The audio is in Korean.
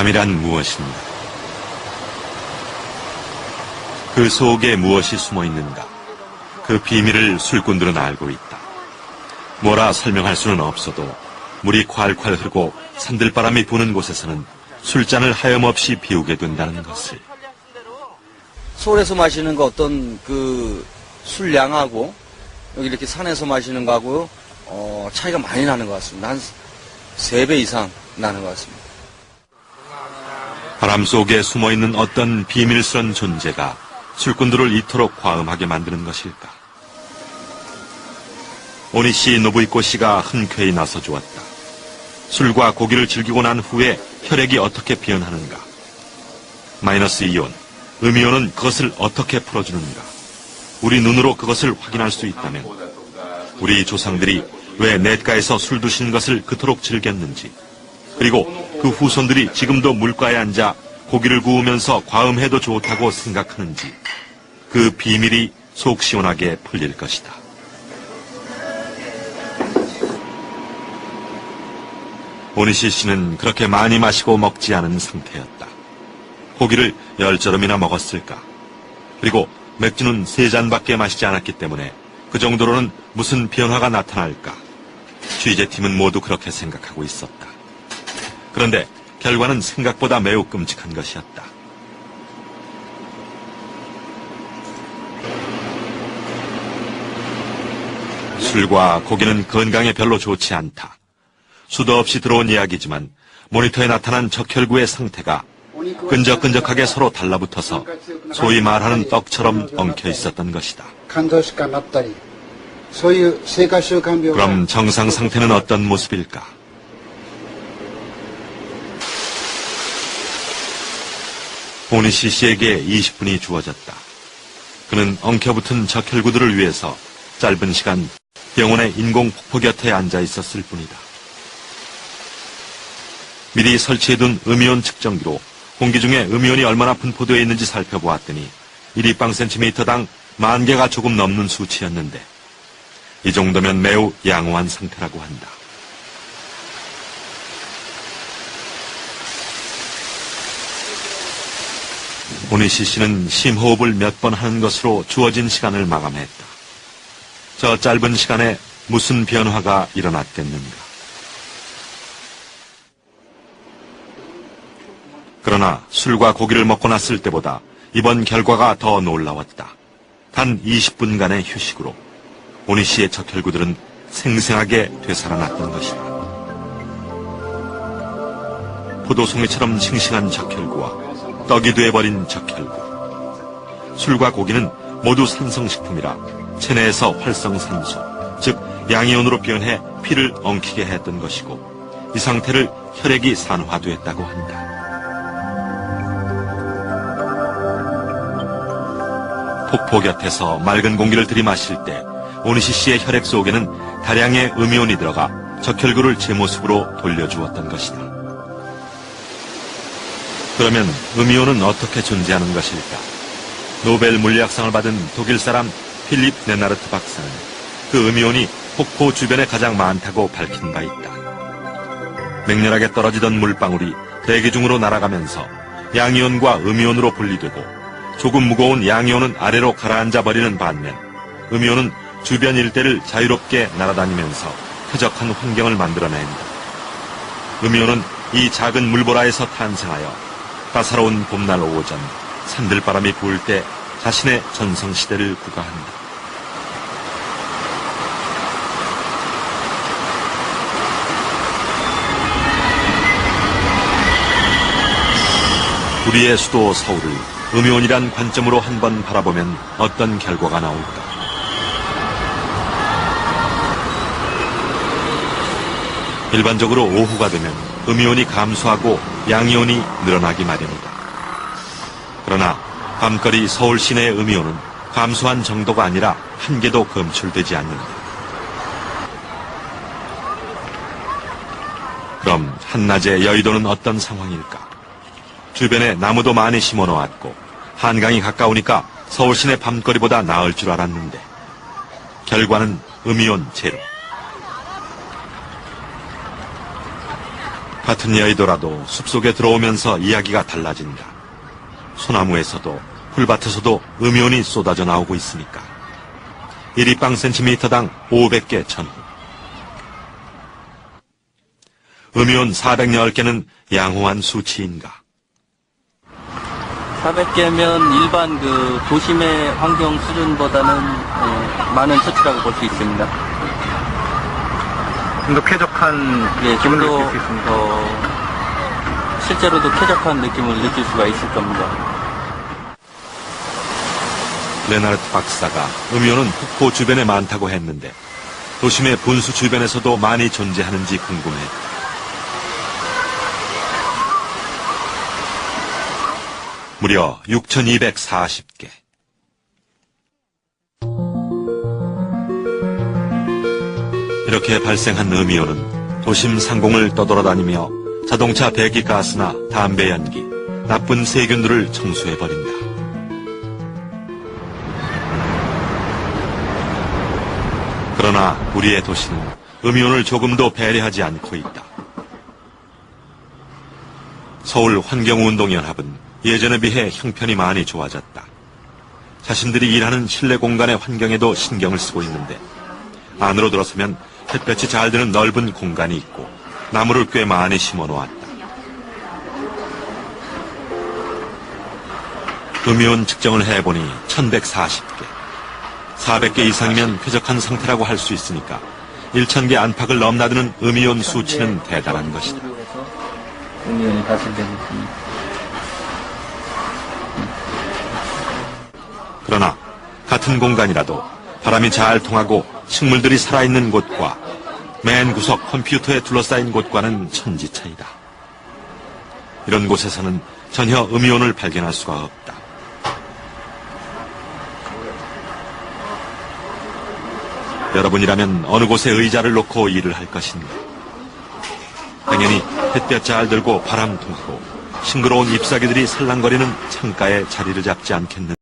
바람이란 무엇인가? 그 속에 무엇이 숨어 있는가? 그 비밀을 술꾼들은 알고 있다. 뭐라 설명할 수는 없어도 물이 콸콸 흐르고 산들바람이 부는 곳에서는 술잔을 하염없이 비우게 된다는 것을. 서울에서 마시는 거 어떤 그 술량하고 여기 이렇게 산에서 마시는 거하고 차이가 많이 나는 것 같습니다. 한 3배 이상 나는 것 같습니다. 바람 속에 숨어있는 어떤 비밀스런 존재가 술꾼들을 이토록 과음하게 만드는 것일까? 오니시 노부이코 씨가 흔쾌히 나서 주었다. 술과 고기를 즐기고 난 후에 혈액이 어떻게 변하는가? 마이너스 이온, 음이온은 그것을 어떻게 풀어주는가? 우리 눈으로 그것을 확인할 수 있다면 우리 조상들이 왜 냇가에서 술 드시는 것을 그토록 즐겼는지, 그리고 그 후손들이 지금도 물가에 앉아 고기를 구우면서 과음해도 좋다고 생각하는지 그 비밀이 속 시원하게 풀릴 것이다. 오니시 씨는 그렇게 많이 마시고 먹지 않은 상태였다. 고기를 10저름이나 먹었을까? 그리고 맥주는 3잔밖에 마시지 않았기 때문에 그 정도로는 무슨 변화가 나타날까? 취재팀은 모두 그렇게 생각하고 있었다. 그런데 결과는 생각보다 매우 끔찍한 것이었다. 술과 고기는 건강에 별로 좋지 않다. 수도 없이 들어온 이야기지만 모니터에 나타난 적혈구의 상태가 끈적끈적하게 서로 달라붙어서 소위 말하는 떡처럼 엉켜 있었던 것이다. 그럼 정상 상태는 어떤 모습일까? 오니시 씨에게 20분이 주어졌다. 그는 엉켜붙은 적혈구들을 위해서 짧은 시간 병원의 인공 폭포 곁에 앉아 있었을 뿐이다. 미리 설치해둔 음이온 측정기로 공기 중에 음이온이 얼마나 분포되어 있는지 살펴보았더니 1立方cm당 10,000개가 조금 넘는 수치였는데 이 정도면 매우 양호한 상태라고 한다. 오니시 씨는 심호흡을 몇 번 하는 것으로 주어진 시간을 마감했다. 저 짧은 시간에 무슨 변화가 일어났겠는가? 그러나 술과 고기를 먹고 났을 때보다 이번 결과가 더 놀라웠다. 단 20분간의 휴식으로 오니시의 적혈구들은 생생하게 되살아났던 것이다. 포도송이처럼 싱싱한 적혈구와 떡이 돼버린 적혈구. 술과 고기는 모두 산성식품이라 체내에서 활성산소, 즉 양이온으로 변해 피를 엉키게 했던 것이고 이 상태를 혈액이 산화됐다고 한다. 폭포 곁에서 맑은 공기를 들이마실 때 오니시 씨의 혈액 속에는 다량의 음이온이 들어가 적혈구를 제 모습으로 돌려주었던 것이다. 그러면 음이온은 어떻게 존재하는 것일까? 노벨 물리학상을 받은 독일 사람 필립 네나르트 박사는 그 음이온이 폭포 주변에 가장 많다고 밝힌 바 있다. 맹렬하게 떨어지던 물방울이 대기 중으로 날아가면서 양이온과 음이온으로 분리되고 조금 무거운 양이온은 아래로 가라앉아 버리는 반면 음이온은 주변 일대를 자유롭게 날아다니면서 쾌적한 환경을 만들어낸다. 음이온은 이 작은 물보라에서 탄생하여 따사로운 봄날 오전 산들바람이 부을 때 자신의 전성시대를 구가한다. 우리의 수도 서울을 음이온이란 관점으로 한번 바라보면 어떤 결과가 나올까? 일반적으로 오후가 되면 음이온이 감소하고 양이온이 늘어나기 마련이다. 그러나 밤거리 서울 시내의 음이온은 감소한 정도가 아니라 한 개도 검출되지 않는다. 그럼 한낮에 여의도는 어떤 상황일까? 주변에 나무도 많이 심어놓았고 한강이 가까우니까 서울 시내 밤거리보다 나을 줄 알았는데 결과는 음이온 제로. 같은 여의도라도 숲속에 들어오면서 이야기가 달라진다. 소나무에서도 풀밭에서도 음이온이 쏟아져 나오고 있으니까. 1입방 센티미터당 500개 전후. 음이온 410개는 양호한 수치인가? 400개면 일반 도심의 환경 수준보다는 많은 수치라고 볼 수 있습니다. 좀 더 쾌적한 예, 기분을 좀더 느낄 수 있습니다. 실제로도 쾌적한 느낌을 느낄 수가 있을 겁니다. 레나르트 박사가 음이온은 폭포 주변에 많다고 했는데 도심의 분수 주변에서도 많이 존재하는지 궁금해. 무려 6,240개. 이렇게 발생한 음이온은 도심 상공을 떠돌아다니며 자동차 배기가스나 담배 연기, 나쁜 세균들을 청소해버린다. 그러나 우리의 도시는 음이온을 조금도 배려하지 않고 있다. 서울 환경운동연합은 예전에 비해 형편이 많이 좋아졌다. 자신들이 일하는 실내 공간의 환경에도 신경을 쓰고 있는데 안으로 들어서면 햇볕이 잘 드는 넓은 공간이 있고 나무를 꽤 많이 심어 놓았다. 음이온 측정을 해보니 1140개. 400개 이상이면 쾌적한 상태라고 할 수 있으니까 1000개 안팎을 넘나드는 음이온 수치는 대단한 것이다. 음이온이 발생되고 있습니다. 그러나 같은 공간이라도 바람이 잘 통하고 식물들이 살아있는 곳과 맨 구석 컴퓨터에 둘러싸인 곳과는 천지 차이다. 이런 곳에서는 전혀 음이온을 발견할 수가 없다. 여러분이라면 어느 곳에 의자를 놓고 일을 할 것인가? 당연히 햇볕 잘 들고 바람 통하고 싱그러운 잎사귀들이 살랑거리는 창가에 자리를 잡지 않겠는가?